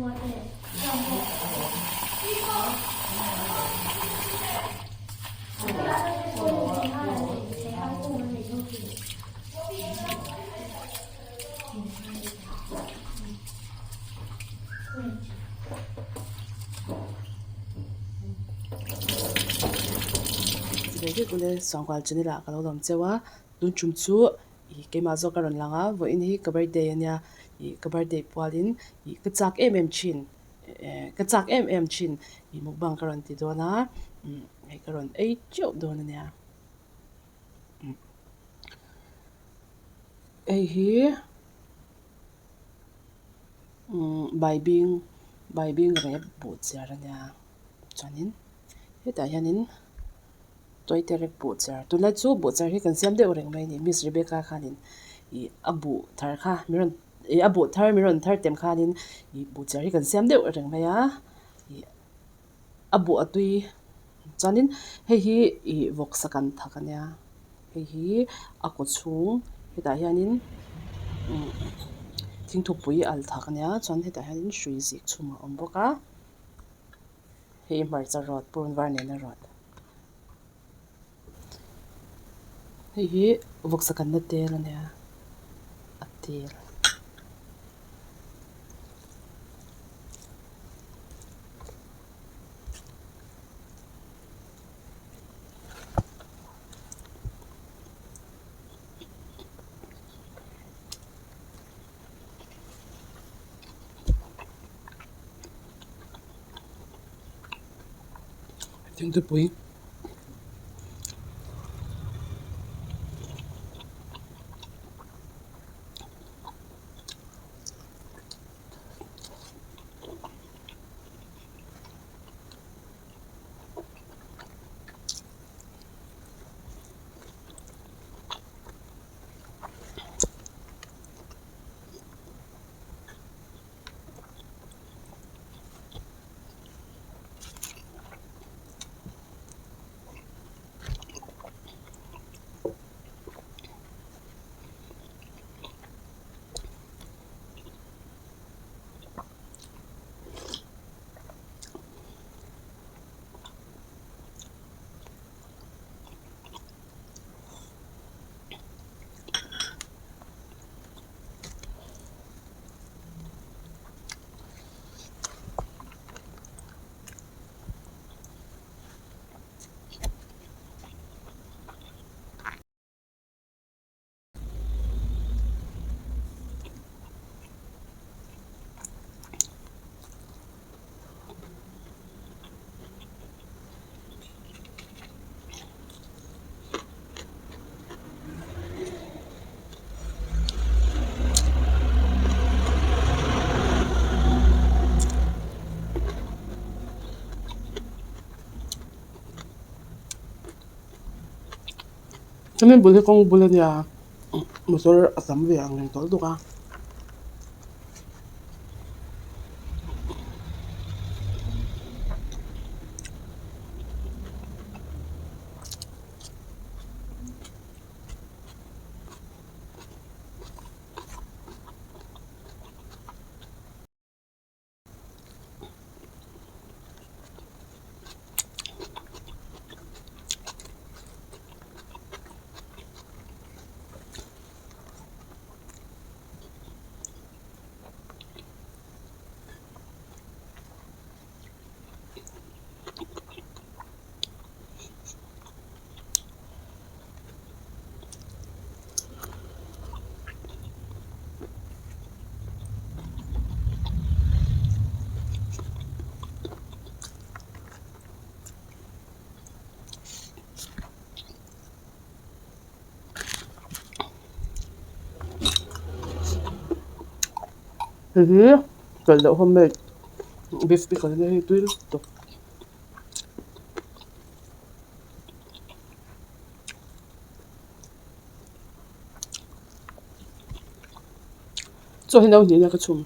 Jadi kule sangkwal chini la kalau dom cewa dun chumchu I kema zo karon langa vo in hi ka birthday ania I ka birthday pualin I ka chak chin ka chak chin I mukbang karon ti dona ai karon ai chop dona nia ai hi bai bing rep bu char ania chanin heta hianin toy terek bu char tunla chu bu char hi kan siam de oreng mai ni Miss Rebecca khanin I abu thar kha miron abu thar miron thar tem khanin I bu char hi kan siam de oreng mai a I abu atui chanin hei hi I vok sakan thakania hei hi ako chung heta hianin thingthupui al thakania chuan heta hianin hrui zik chhuma awm bawk a hei hmarcha rawt purun var nen a rawt hei hi vok sakan na tel ania a tel thingthupui chamin bul hi kong bul ania motor asam ve ang tol duka hei hi kalda homemade beef pickle ne hi tuil to cho hin au ni na ka chum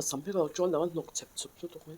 ก็สัมเพเราจวนแล้วนกเจ็บสุดตัวนี้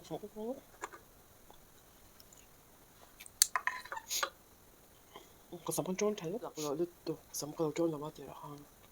ก็สัมพันธ์จวนไทยหลักเราดูสัมพันธ์จวนเราว่าเดี๋ยวข้าง